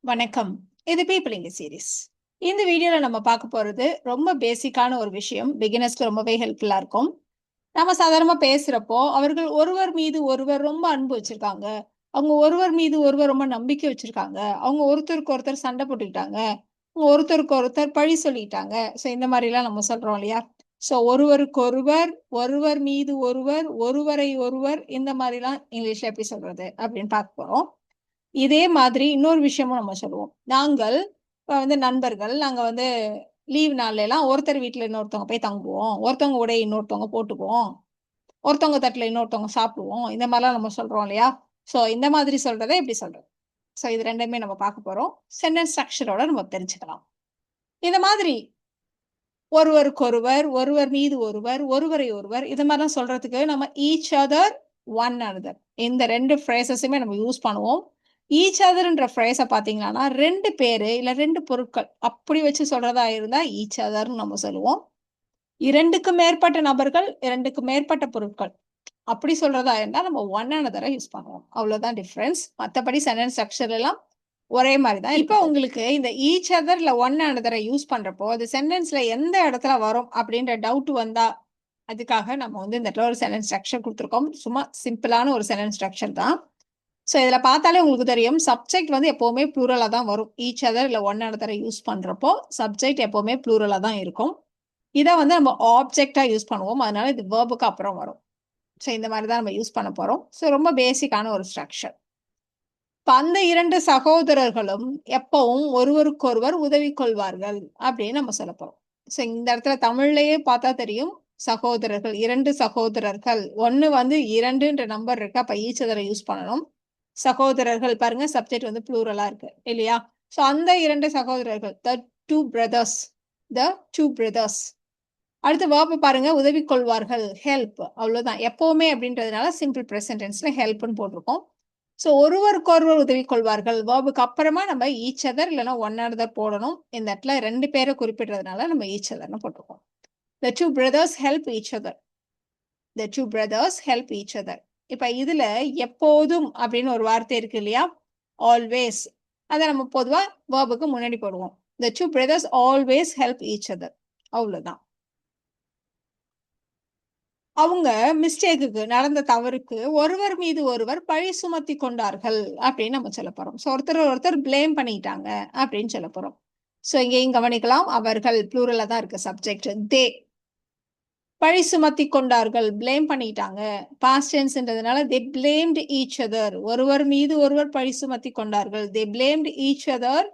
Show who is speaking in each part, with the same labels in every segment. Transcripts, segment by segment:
Speaker 1: வணக்கம். இது பீப்பிளிங்க சீரிஸ். இந்த வீடியோல நம்ம பார்க்க போறது ரொம்ப பேசிக்கான ஒரு விஷயம். பிகினர்ஸ்க்கு ரொம்பவே ஹெல்ப்ஃபுல்லா இருக்கும். நம்ம சாதாரணமா பேசுறப்போ, அவர்கள் ஒருவர் மீது ஒருவர் ரொம்ப அன்பு வச்சிருக்காங்க. அவங்க ஒருவர் மீது ஒருவர் ரொம்ப நம்பிக்கை வச்சிருக்காங்க. அவங்க ஒருத்தருக்கு ஒருத்தர் சண்டை போட்டுக்கிட்டாங்க. அவங்க ஒருத்தருக்கு ஒருத்தர் பழி சொல்லிட்டாங்க. ஸோ இந்த மாரிலாம் நம்ம சொல்றோம் இல்லையா? ஸோ ஒருவருக்கொருவர், ஒருவர் மீது ஒருவர், ஒருவரை ஒருவர் இந்த மாரிலாம் இங்கிலீஷ்ல எப்படி சொல்றது? அப்படின்னு பார்க்க போறோம். இதே மாதிரி இன்னொரு விஷயமும் நம்ம சொல்லுவோம். நாங்கள் நண்பர்கள், நாங்க லீவ் நாள்லலாம் ஒருத்தர் வீட்ல இன்னொருத்தவங்க போய் தங்குவோம். ஒருத்தவங்க உடைய இன்னொருத்தவங்க போட்டுக்குவோம். ஒருத்தவங்க தட்டுல இன்னொருத்தவங்க சாப்பிடுவோம். இந்த மாரிலாம் நம்ம சொல்றோம் இல்லையா? ஸோ இந்த மாதிரி சொல்றத எப்படி சொல்றது? ஸோ இது 2மே நம்ம பார்க்க போறோம். சென்டென்ஸ் ஸ்ட்ரக்சரோட நம்ம தெரிஞ்சுக்கலாம். இந்த மாதிரி ஒருவருக்கொருவர், ஒருவர் மீது ஒருவர், ஒருவரை ஒருவர் இது மாரிலாம் சொல்றதுக்கு நம்ம ஈச் அதர், ஒன் அனதர் இந்த 2 ஃப்ரேஸஸுமே நம்ம யூஸ் பண்ணுவோம். ஈச் அதர்ன்ற ஃப்ரேஸ பார்த்தீங்கன்னா, 2 பேரு இல்ல 2 பொருட்கள் அப்படி வச்சு சொல்றதா இருந்தா ஈச் அதர்ன்னு நம்ம சொல்லுவோம். 2க்கு மேற்பட்ட நபர்கள், 2க்கு மேற்பட்ட பொருட்கள் அப்படி சொல்றதா இருந்தா நம்ம ஒன் அனதர யூஸ் பண்ணுவோம். அவ்வளோதான் டிஃபரன்ஸ். மத்தபடி சென்டென்ஸ் ஸ்ட்ரக்சர் எல்லாம் ஒரே மாரி தான். இப்போ உங்களுக்கு இந்த ஈச் அதர் இல்ல ஒன் அனதர யூஸ் பண்றப்போ, அது சென்டென்ஸ்ல எந்த இடத்துல வரும் அப்படின்ற டவுட் வந்தா, அதுக்காக நம்ம இந்த இடத்துல ஒரு சென்டென்ஸ் ஸ்ட்ரக்சர் குடுத்துருக்கோம். சும்மா சிம்பிளான ஒரு சென்டென்ஸ் ஸ்ட்ரக்சர் தான். ஸோ இதில பார்த்தாலே உங்களுக்கு தெரியும். சப்ஜெக்ட் எப்பவுமே ப்ளூரலா தான் வரும். ஈச் அதர் இல்ல ஒன் அனதர யூஸ் பண்றப்போ, சப்ஜெக்ட் எப்பவுமே ப்ளூரலா தான் இருக்கும். இத நம்ம ஆப்ஜெக்ட்டா யூஸ் பண்ணுவோம். அதனால இது வெர்ப்க்கு அப்புறம் வரும். ஸோ இந்த மாரி தான் நம்ம யூஸ் பண்ண போறோம். ஸோ ரொம்ப பேசிக்கான ஒரு ஸ்ட்ரக்சர். இப்ப அந்த 2 சகோதரர்களும் எப்பவும் ஒருவருக்கொருவர் உதவி கொள்வார்கள் அப்படின்னு நம்ம சொல்லப் போறோம். ஸோ இந்த இடத்துல தமிழ்லயே பார்த்தா தெரியும். சகோதரர்கள் 2 சகோதரர்கள். 1 2ன்ற நம்பர் இருக்கு. அப்ப ஈச் அதர யூஸ் பண்ணணும். சகோதரர்கள் பாருங்க சப்ஜெக்ட் ப்ளூரலா இருக்கு இல்லையா? ஸோ அந்த 2 சகோதரர்கள் த 2 பிரதர்ஸ் த 2 பிரதர்ஸ். அடுத்து வெர்ப் பாருங்க உதவி கொள்வார்கள் ஹெல்ப் அவ்வளவுதான். எப்பவுமே அப்படின்றதுனால சிம்பிள் பிரசன்ட் டென்ஸ்ல ஹெல்ப்னு போட்டிருக்கோம். ஸோ ஒருவருக்கொருவர் உதவி கொள்வார்கள். வேர்புக்கு அப்புறமா நம்ம ஈச் அதர் இல்லைன்னா ஒன் அனதர் போடணும். இந்த இடத்துல 2 பேரை குறிப்பிடுறதுனால நம்ம ஈச் அதர்னு போட்டிருக்கோம். The two brothers help each other. The two brothers help each other. இப்ப இதுல எப்போதும் அப்படின்னு ஒரு வார்த்தை இருக்கு இல்லையா? ஆல்வேஸ். அதை நம்ம பொதுவா வேர்புக்கு முன்னாடி போடுவோம். The two brothers always help each other. அவ்வளவுதான். அவங்க மிஸ்டேக்குக்கு நடந்த தவறுக்கு ஒருவர் மீது ஒருவர் பழி சுமத்தி கொண்டார்கள் அப்படின்னு நம்ம சொல்ல போறோம். ஸோ ஒருத்தர் பிளேம் பண்ணிட்டாங்க அப்படின்னு சொல்ல போறோம். ஸோ இங்கேயும் கவனிக்கலாம். அவர்கள் ப்ளூரலா தான் இருக்கு சப்ஜெக்ட். தே பழி சுமத்தி கொண்டார்கள் பிளேம் பண்ணிட்டாங்க. பாஸ்ட் டென்ஸ்ன்றதுனால தே பிளேம்டு ஈச் அதர். ஒருவர் மீது ஒருவர் பழி சுமத்தி கொண்டார்கள். They blamed each other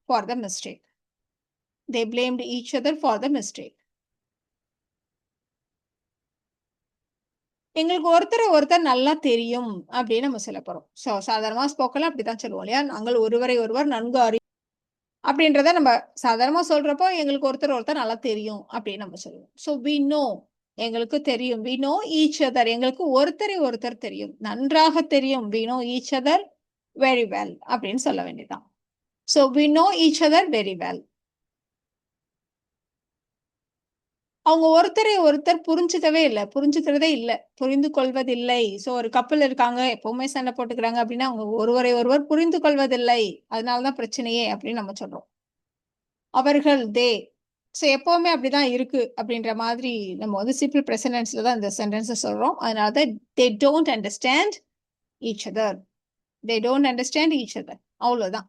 Speaker 1: for the mistake. They blamed each other for the mistake. எங்களுக்கு ஒருத்தர் நல்லா தெரியும் அப்படின்னு நம்ம சொல்ல போறோம். ஸோ சாதாரணமா ஸ்போக்கன்ல அப்படித்தான் சொல்லுவோம் இல்லையா? நாங்கள் ஒருவரை ஒருவர் நன்கு அப்படின்றத நம்ம சாதாரணமா சொல்றப்போ எங்களுக்கு ஒருத்தர் நல்லா தெரியும் அப்படின்னு நம்ம சொல்லுவோம். ஸோ வி நோ எங்களுக்கு தெரியும். வி நோ ஈச் அதர் எங்களுக்கு ஒருத்தரை ஒருத்தர் தெரியும். நன்றாக தெரியும். We know each other very well அப்படின்னு சொல்ல வேண்டியதுதான். So we know each other very well. அவங்க ஒருத்தரை ஒருத்தர் புரிஞ்சுக்கவே இல்ல. புரிஞ்சுக்கிறதே இல்ல. புரிந்து கொள்வதில்லை. ஸோ ஒரு கப்பல் இருக்காங்க. எப்பவுமே சண்டை போட்டுக்கிறாங்க அப்படின்னா, அவங்க ஒருவரை ஒருவர் புரிந்து கொள்வதில்லை. அதனால தான் பிரச்சனையே அப்படின்னு நம்ம சொல்றோம். அவர்கள் தே. ஸோ எப்பவுமே அப்படிதான் இருக்கு அப்படின்ற மாதிரி நம்ம சிம்பிள் பிரசன்ட் டென்ஸ்ல தான் இந்த சென்டென்ஸ சொல்றோம். அதனால தான் they don't understand each other. They don't understand each other. அவ்வளோதான்.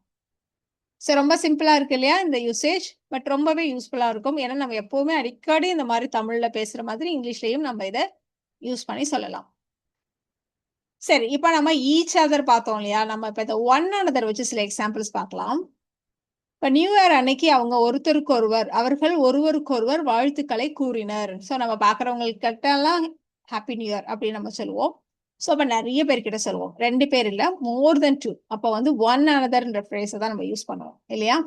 Speaker 1: ஸோ ரொம்ப சிம்பிளா இருக்கு இல்லையா இந்த யூசேஜ்? பட் ரொம்பவே யூஸ்ஃபுல்லா இருக்கும். ஏன்னா நம்ம எப்பவுமே அடிக்கடி இந்த மாதிரி தமிழ்ல பேசுற மாதிரி இங்கிலீஷ்லயும் நம்ம இதை யூஸ் பண்ணி சொல்லலாம். சரி, இப்ப நம்ம ஈச் அதர் பார்த்தோம் இல்லையா? நம்ம இப்ப இந்த ஒன் அனதர் வச்சு சில எக்ஸாம்பிள்ஸ் பார்க்கலாம். இப்ப நியூ இயர் அன்னைக்கு அவங்க அவர்கள் ஒருவருக்கொருவர் வாழ்த்துக்களை கூறினர். ஸோ நம்ம பார்க்குறவங்களுக்கு கிட்டலாம் ஹாப்பி நியூ இயர் அப்படின்னு நம்ம சொல்லுவோம். ஸோ அப்ப நிறைய பேர்கிட்ட சொல்லுவோம். 2 பேர் இல்ல, மோர் தென் 2. அப்ப ஒன் அனதர்ன்ற ஃப்ரேஸ தான் நம்ம யூஸ் பண்ணுவோம் இல்லையா?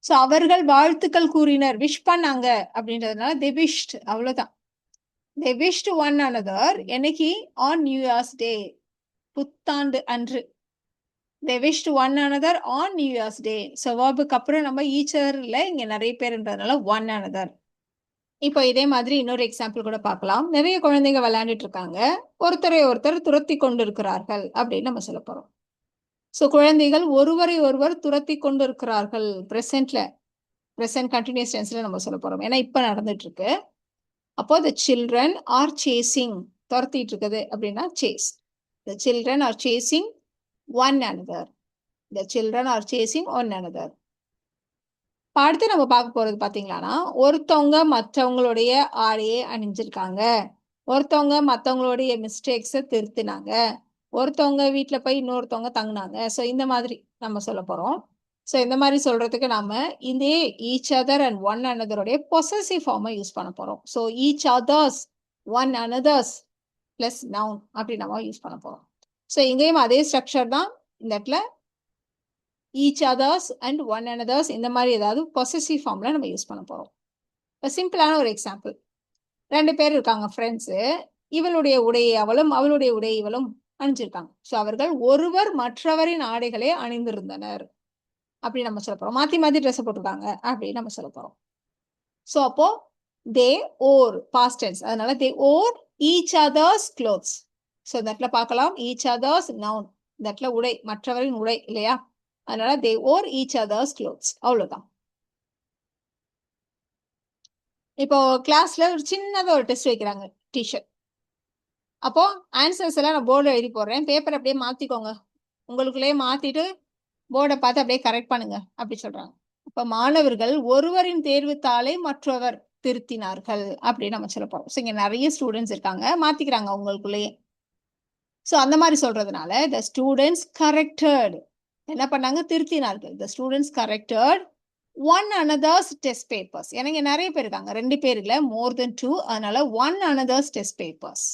Speaker 1: ஸோ அவர்கள் வாழ்த்துக்கள் கூறினர், விஷ் பண்ணாங்க அப்படின்றதுனால தே விஷ் அவ்வளவுதான். தே விஷ் ஒன் அனதர் என்னைக்கு? ஆன் நியூ இயர்ஸ் டே, புத்தாண்டு அன்று. They wish one another on New Year's Day. So வேர்புக்கு அப்புறம் நம்ம ஈச் அதர்ல இங்க நிறைய பேர்ன்றதுனால ஒன் அனதர். இப்போ இதே மாதிரி இன்னொரு எக்ஸாம்பிள் கூட பார்க்கலாம். நிறைய குழந்தைங்க விளையாண்டுட்டு இருக்காங்க. ஒருத்தரை ஒருத்தர் துரத்தி கொண்டு இருக்கிறார்கள் அப்படின்னு நம்ம சொல்ல போறோம். ஸோ குழந்தைகள் ஒருவரை ஒருவர் துரத்தி கொண்டு இருக்கிறார்கள். ப்ரெசென்ட் கண்டினியூஸ் டென்ஸ்ல நம்ம சொல்ல போறோம். ஏன்னா இப்ப நடந்துட்டு இருக்கு. அப்போ the children are chasing, துரத்திட்டு இருக்குது அப்படின்னா chase. The children are chasing one another. The children are chasing one another. அடுத்து நம்ம பார்க்க போறது பாத்தீங்கன்னா, ஒருத்தவங்க மற்றவங்களுடைய ஆடையை அணிஞ்சிருக்காங்க, ஒருத்தவங்க மற்றவங்களுடைய மிஸ்டேக்ஸை திருத்தினாங்க, ஒருத்தவங்க வீட்டில் போய் இன்னொருத்தவங்க தங்கினாங்க. ஸோ இந்த மாதிரி நம்ம சொல்ல போறோம். ஸோ இந்த மாதிரி சொல்றதுக்கு நாம இதே ஈச் அதர் அண்ட் ஒன் அனதருடைய பொசசிவ் ஃபார்மை யூஸ் பண்ண போறோம். So each other's, one another's plus noun அப்படி நம்ம யூஸ் பண்ண போறோம். ஸோ இங்கேயும் அதே ஸ்ட்ரக்சர் தான். இந்த இடத்துல each others and one another's இந்த மாதிரி ஏதாவது பொசசிவ் ஃபார்ம்ல நம்ம யூஸ் பண்ண போறோம். இப்போ சிம்பிளான ஒரு எக்ஸாம்பிள். 2 பேர் இருக்காங்க ஃப்ரெண்ட்ஸு. இவளுடைய உடையை அவளும் அவளுடைய உடையை இவளும் அணிஞ்சிருக்காங்க. ஸோ அவர்கள் ஒருவர் மற்றவரின் ஆடைகளை அணிந்திருந்தனர் அப்படி நம்ம சொல்ல போறோம். மாத்தி மாத்தி ட்ரெஸ் போட்டிருக்காங்க அப்படின்னு நம்ம சொல்ல போறோம். ஸோ அப்போ தே ஓர் பாஸ்ட் டென்ஸ், அதனால தே ஓர் ஈச் அதர்ஸ் க்ளோத்ஸ். ஸோ இந்த இடத்துல பார்க்கலாம் ஈச் அதர்ஸ் நவுன், இந்த இடத்துல உடை மற்றவரின் உடை இல்லையா, அதனால தே ஓர் ஈச் அதர்ஸ் க்ளோத்ஸ். அவ்வளவுதான். இப்போ கிளாஸ்ல ஒரு சின்னதாக ஒரு டெஸ்ட் வைக்கிறாங்க, டிஷர்ட். அப்போ ஆன்சர்ஸ் எல்லாம் நான் போர்டில் எழுதி போடுறேன், பேப்பர் அப்படியே மாத்திக்கோங்க, உங்களுக்குள்ளேயே மாத்திட்டு போர்டை பார்த்து அப்படியே கரெக்ட் பண்ணுங்க அப்படி சொல்றாங்க. அப்ப மாணவர்கள் ஒருவரின் தேர்வு தாளை மற்றவர் திருத்தினார்கள் அப்படின்னு நம்ம சொல்ல போறோம். ஸோ இங்க நிறைய ஸ்டூடெண்ட்ஸ் இருக்காங்க, மாத்திக்கிறாங்க உங்களுக்குள்ளேயே. ஸோ அந்த மாதிரி சொல்றதுனால த ஸ்டூடெண்ட்ஸ் கரெக்டட், என்ன பண்ணாங்க, திருத்தினார்கள். The students corrected one another's test papers. எனக்கு நிறைய பேர் இருக்காங்க, 2 பேர் இல்லை, மோர் தென் 2, அதனால ஒன் அனதர்ஸ் டெஸ்ட் பேப்பர்ஸ்.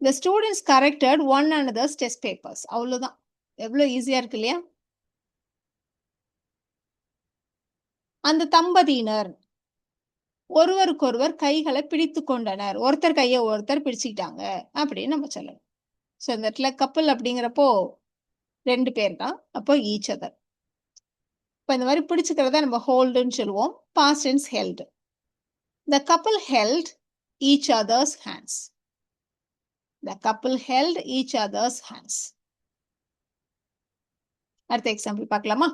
Speaker 1: த students corrected one another's test papers. அவ்வளவுதான். எவ்வளவு ஈஸியா இருக்கு இல்லையா? அந்த தம்பதியினர் ஒருவருக்கொருவர் கைகளை பிடித்து கொண்டனர், ஒருத்தர் கையை ஒருத்தர் பிடிச்சுக்கிட்டாங்க அப்படின்னு நம்ம சொல்லலாம். ஸோ இந்த இடத்துல கப்பல் அப்படிங்கிறப்போ 2 பேர் தான், அப்போ ஈச் அதர். இப்போ இந்த மாதிரி பிடிச்சுக்கிறத நம்ம ஹோல்டுன்னு சொல்லுவோம். Past tense held. The couple held each others hands. The couple held each others hands. அடுத்த எக்ஸாம்பிள் பார்க்கலாமா?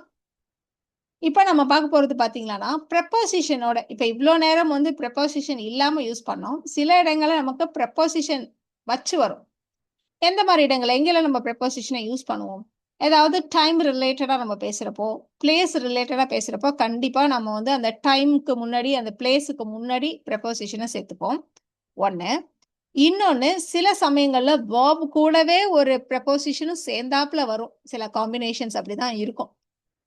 Speaker 1: இப்போ நம்ம பார்க்க போறது பாத்தீங்கன்னா ப்ரெப்போசிஷனோட. இப்போ இவ்வளோ நேரம் வந்து ப்ரெப்போசிஷன் இல்லாம யூஸ் பண்ணோம். சில இடங்கள்ல நமக்கு ப்ரெப்போசிஷன் வச்சு வரும். எந்த மாதிரி இடங்கள் எங்கெல்லாம் நம்ம ப்ரெப்போசிஷனை யூஸ் பண்ணுவோம்? ஏதாவது டைம் ரிலேட்டடா நம்ம பேசுறப்போ, பிளேஸ் ரிலேட்டடா பேசுறப்போ கண்டிப்பா நம்ம வந்து அந்த டைமுக்கு முன்னாடி அந்த பிளேஸுக்கு முன்னாடி ப்ரெப்போசிஷனை சேர்த்துப்போம். ஒன்று. இன்னொன்று, சில சமயங்கள்ல வேர்ப் கூடவே ஒரு ப்ரெப்போசிஷனும் சேர்ந்தாப்புல வரும். சில காம்பினேஷன்ஸ் அப்படிதான் இருக்கும்.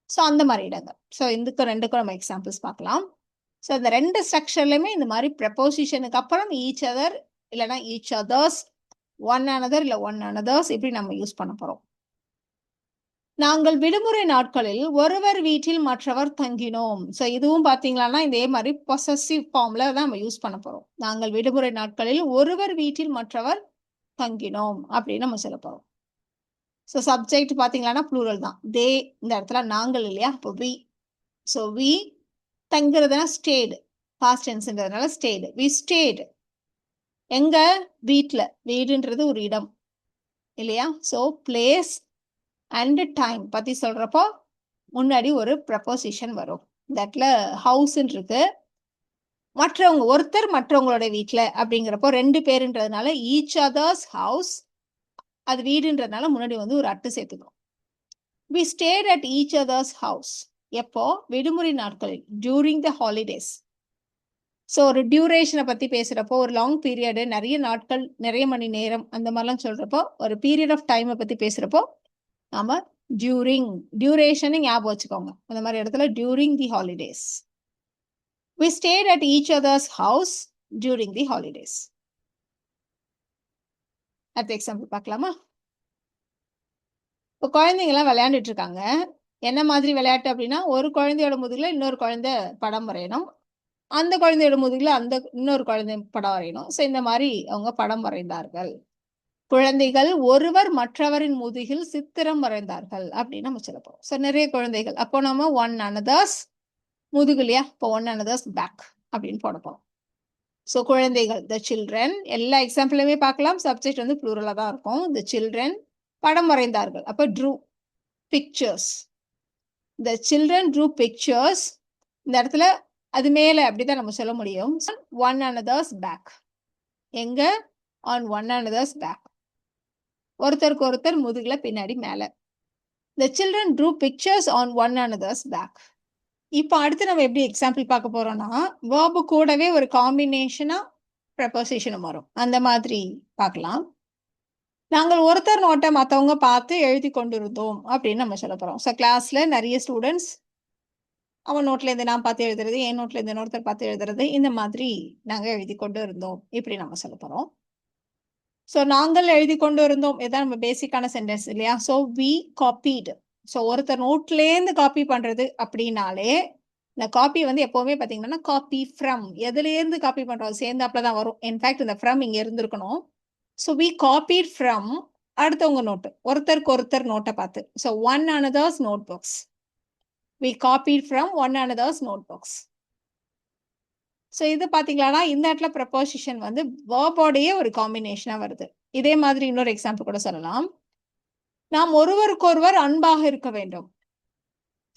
Speaker 1: ஸோ அந்த மாதிரி இடங்கள். ஸோ இதுக்கு 2க்கும் நம்ம எக்ஸாம்பிள்ஸ் பார்க்கலாம். ஸோ இந்த 2 ஸ்ட்ரக்சர்லையுமே இந்த மாதிரி ப்ரெப்போசிஷனுக்கு அப்புறம் ஈச் அதர் இல்லைன்னா ஈச் அதர்ஸ், ஒன் அனதர் இல்லை ஒன் அனதர்ஸ் இப்படி நம்ம யூஸ் பண்ண போறோம். நாங்கள் விடுமுறை நாட்களில் ஒருவர் வீட்டில் மற்றவர் தங்கினோம். ஸோ இதுவும் பார்த்தீங்கன்னா இதே மாதிரி பொசசிவ் ஃபார்ம்ல தான் நம்ம யூஸ் பண்ண போறோம். நாங்கள் விடுமுறை நாட்களில் ஒருவர் வீட்டில் மற்றவர் தங்கினோம் அப்படின்னு நம்ம சொல்ல போறோம். ஸோ சப்ஜெக்ட் பார்த்தீங்கன்னா ப்ளூரல் தான். தே இந்த இடத்துல நாங்கள் இல்லையா, இப்போ வி. ஸோ வி தங்குறதுனா ஸ்டேடு, பாஸ்ட் டென்ஸ்ன்றதுனால ஸ்டேடு. வி ஸ்டேடு எங்க, வீட்டில். வீடுன்றது ஒரு இடம் இல்லையா? ஸோ பிளேஸ் அண்ட் டைம் பத்தி சொல்றப்போ முன்னாடி ஒரு ப்ரெப்போசிஷன் வரும். இந்த இடத்துல ஹவுஸ்ன்னு இருக்கு, மற்றவங்க ஒருத்தர் மற்றவங்களோட வீட்டில் அப்படிங்கிறப்போ 2 பேருன்றதுனால ஈச் அதர்ஸ் ஹவுஸ், அது வீடுன்றதுனால முன்னாடி வந்து ஒரு அட்டு சேர்த்துக்கணும். We stayed at each other's house. எப்போ? விடுமுறை நாட்களில், during the holidays. ஸோ ஒரு டியூரேஷனை பத்தி பேசுறப்போ, ஒரு லாங் பீரியடு, நிறைய நாட்கள், நிறைய மணி நேரம் அந்த மாதிரிலாம் சொல்றப்போ, ஒரு பீரியட் ஆஃப் டைமை பத்தி பேசுறப்போ நாம டியூரேஷன் ஞாபகம் வச்சுக்கோங்க. அந்த மாதிரி இடத்துல during the holidays. We stayed at each other's house during the holidays. அடுத்த எக்ஸாம்பிள் பார்க்கலாமா? இப்போ குழந்தைங்கலாம் விளையாண்டுட்டு இருக்காங்க. என்ன மாதிரி விளையாட்டு அப்படின்னா, ஒரு குழந்தையோட முதுகுல இன்னொரு குழந்தை படம் வரையணும், அந்த குழந்தையோட முதுகுல அந்த இன்னொரு குழந்தை படம் வரையணும். ஸோ இந்த மாதிரி அவங்க படம் வரைந்தார்கள். குழந்தைகள் ஒருவர் மற்றவரின் முதுகில் சித்திரம் வரைந்தார்கள் அப்படின்னு நம்ம சொல்ல போறோம். ஸோ நிறைய குழந்தைகள், அப்போ நம்ம ஒன் அனதர்ஸ் முதுகு இல்லையா, இப்போ ஒன் அனதர்ஸ் பேக் அப்படின்னு போட போறோம். ஸோ குழந்தைகள், த சில்ட்ரன், எல்லா எக்ஸாம்பிளுமே பார்க்கலாம். சப்ஜெக்ட் வந்து ப்ளூரலா தான் இருக்கும். த சில்ட்ரன் படம் வரைந்தார்கள், அப்போ true. pictures. The children drew pictures. இந்த இடத்துல அது மேல அப்படிதான் நம்ம சொல்ல முடியும். One another's back. எங்க? On one another's back. ஒருத்தருக்கு ஒருத்தர் முதுகுல பின்னாடி மேல. The children drew pictures on one another's back. இப்போ அடுத்து நம்ம எப்படி எக்ஸாம்பிள் பார்க்க போறோம்னா verb கூடவே ஒரு காம்பினேஷனா ப்ரெபோசிஷனும் வரும். அந்த மாதிரி பார்க்கலாம். நாங்கள் ஒருத்தர் நோட்டை மற்றவங்க பார்த்து எழுதி கொண்டிருந்தோம் அப்படின்னு நம்ம சொல்ல போறோம். ஸோ கிளாஸ்ல நிறைய ஸ்டூடெண்ட்ஸ் அவன் நோட்ல இருந்து நான் பார்த்து எழுதுறது, என் நோட்ல இருந்து இன்னொருத்தர் பார்த்து எழுதுறது, இந்த மாதிரி நாங்க எழுதி கொண்டு இருந்தோம் இப்படி நம்ம சொல்ல போறோம். ஸோ நாங்கள் எழுதி கொண்டு இருந்தோம் இதான் நம்ம பேசிக்கான சென்டென்ஸ் இல்லையா? ஸோ வி காப்பீடு. ஸோ ஒருத்தர் நோட்லேருந்து காப்பி பண்றது அப்படின்னாலே இந்த காப்பி வந்து எப்பவுமே பார்த்தீங்கன்னா காப்பி ஃப்ரம், எதுலேருந்து காப்பி பண்றோம் சேர்ந்தாப்புல தான் வரும். இன்ஃபேக்ட் இந்த ஃப்ரம் இங்க இருந்திருக்கணும். ஸோ வி காப்பீட் ஃப்ரம் அடுத்தவங்க நோட்டு, ஒருத்தருக்கு ஒருத்தர் நோட்டை பார்த்து. So one another's notebooks. We copied from one another's notebooks. So இது பார்த்தீங்களா இந்த இடத்துல ப்ரப்போசிஷன் வந்து வேர்போடையே ஒரு காம்பினேஷனாக வருது. இதே மாதிரி இன்னொரு எக்ஸாம்பிள் கூட சொல்லலாம். நாம் ஒருவருக்கொருவர் அன்பாக இருக்க வேண்டும்.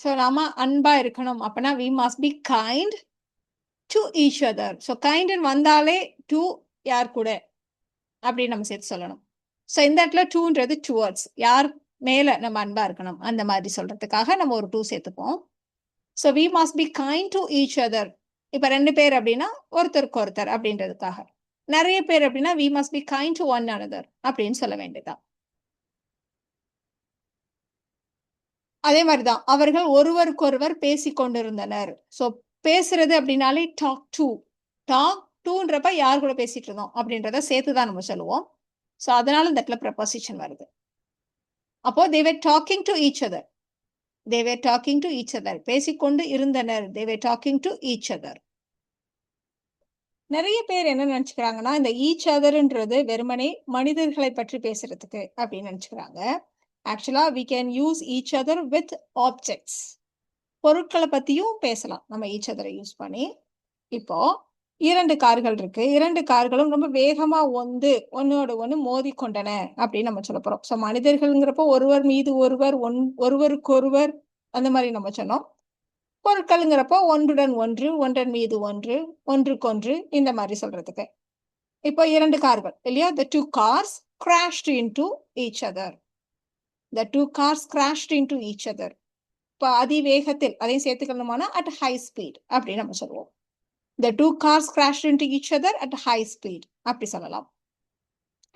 Speaker 1: ஸோ நாம அன்பா இருக்கணும் அப்படின்னா we must be kind to each other. So kind வந்தாலே to யார் கூட அப்படின்னு நம்ம சேர்த்து சொல்லணும். ஸோ இந்த இடத்துல டூன்றது டுவர்ட்ஸ், யார் மேல நம்ம அன்பா இருக்கணும் அந்த மாதிரி சொல்றதுக்காக நம்ம ஒரு டூ சேர்த்துப்போம். So we must be kind to each other. இப்போ 2 பேர் அப்படின்னா ஒருத்தருக்கு ஒருத்தர் அப்படின்றதுக்காக. நிறைய பேர் அப்படின்னா we must be kind to one another அப்படின்னு சொல்ல வேண்டியதான். அதே மாதிரிதான் அவர்கள் ஒருவருக்கொருவர் பேசி கொண்டிருந்தனர். ஸோ பேசுறது அப்படின்னாலே டாக் டூன்றப்ப யார் கூட பேசிட்டு இருந்தோம் அப்படின்றத சேர்த்துதான் நம்ம சொல்லுவோம். ஸோ அதனால இந்த இடத்துல ப்ரெபோசிஷன் வருது. அப்போ they were talking to each other. They were talking to each other. பேசிக்கொண்டு இருந்தனர். They were talking to each other. நிறைய பேர் என்ன நினைச்சுக்கிறாங்கன்னா இந்த ஈச் அதர்ன்றது வெறுமனே மனிதர்களை பற்றி பேசுறதுக்கு அப்படின்னு நினைச்சுக்கிறாங்க. ஆக்சுவலா we can use each other with objects. பொருட்களை பத்தியும் பேசலாம் நம்ம ஈச் அதரை யூஸ் பண்ணி. இப்போ 2 கார்கள் இருக்கு. 2 கார்களும் ரொம்ப வேகமா ஒன்னோட ஒண்ணு மோதி கொண்டன அப்படின்னு நம்ம சொல்ல போறோம். ஸோ மனிதர்கள்ங்கிறப்போ ஒருவர் மீது ஒருவர், ஒருவருக்கொருவர் அந்த மாதிரி நம்ம சொன்னோம். பொருட்கள்ங்கிறப்போ ஒன்றுடன் ஒன்று, ஒன்றன் மீது ஒன்று, ஒன்றுக்கொன்று இந்த மாதிரி சொல்றதுக்கு. இப்போ 2 கார்கள் இல்லையா? The two cars crashed into each other. The two cars crashed into each other. இப்போ அதிவேகத்தில் அதையும் சேர்த்துக்கணுமானா at high speed அப்படின்னு நம்ம சொல்லுவோம். The two cars crashed into each other at high speed. அப்படி சொல்லலாம்.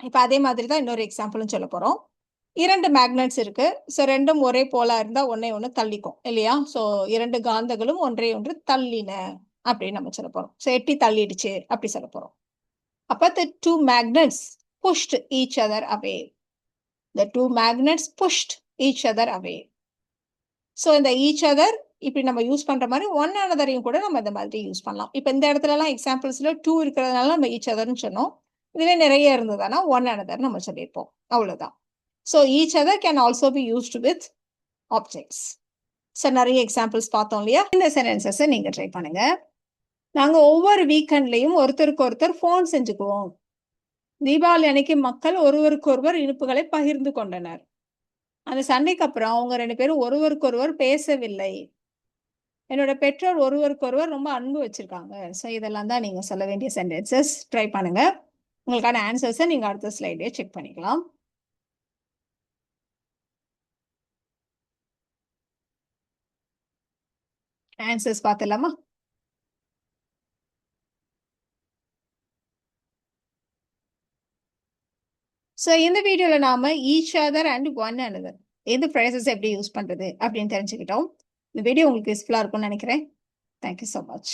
Speaker 1: இப்ப அதே மாதிரி தான் இன்னொரு எக்ஸாம்பிளும் சொல்ல போறோம். 2 மேக்னெட்ஸ் இருக்கு. ஸோ 2ம் ஒரே போலா இருந்தா ஒன்னே ஒன்று தள்ளிக்கும் இல்லையா? ஸோ 2 காந்தங்களும் ஒன்றை ஒன்று தள்ளின அப்படின்னு நம்ம சொல்ல போறோம். ஸோ எட்டி தள்ளிடுச்சு அப்படி சொல்ல போறோம். அப்ப the two magnets pushed each other away. The two magnets pushed each other away. So இந்த each other இப்படி நம்ம யூஸ் பண்ற மாதிரி ஒன் anotherயும் கூட நம்ம இந்த மாதிரி யூஸ் பண்ணலாம். இப்ப இந்த இடத்துல எல்லாம் எக்ஸாம்பிள்ஸ்ல 2 இருக்கிறதுனால நம்ம ஈச் அதர்னு சொன்னோம். இதுவே நிறைய இருந்ததுன்னா ஒன் another நம்ம சொல்லியிருப்போம். அவ்வளவுதான். So each other can also be used with objects. So நிறைய எக்ஸாம்பிள்ஸ் பார்த்தோம் இல்லையா? இந்த சென்டென்சஸை நீங்க ட்ரை பண்ணுங்க. நாங்க ஒவ்வொரு வீக்கெண்ட்லயும் ஒருத்தருக்கு ஒருத்தர் ஃபோன் செஞ்சுக்குவோம். தீபாவளி அன்னைக்கு மக்கள் ஒருவருக்கு ஒருவர் இனிப்புகளை பகிர்ந்து கொண்டனர். அந்த சண்டைக்கு அப்புறம் அவங்க 2 பேரும் ஒருவருக்கு ஒருவர் பேசவில்லை. என்னோட பெற்றோர் ஒருவருக்கு ஒருவர் ரொம்ப அன்பு வச்சிருக்காங்க. ஸோ இதெல்லாம் தான் நீங்க சொல்ல வேண்டிய சென்டென்சஸ். ட்ரை பண்ணுங்க. உங்களுக்கான ஆன்சர்ஸை நீங்க அடுத்த ஸ்லைடே செக் பண்ணிக்கலாம். ஆன்சர்ஸ் பார்த்துலாமா? ஸோ இந்த வீடியோல நாம each other and one another எந்த ஃப்ரேசஸ் எப்படி யூஸ் பண்றது அப்படின்னு தெரிஞ்சுக்கிட்டோம். இந்த வீடியோ உங்களுக்கு யூஸ்ஃபுல்லா இருக்கும்னு நினைக்கிறேன். Thank you so much.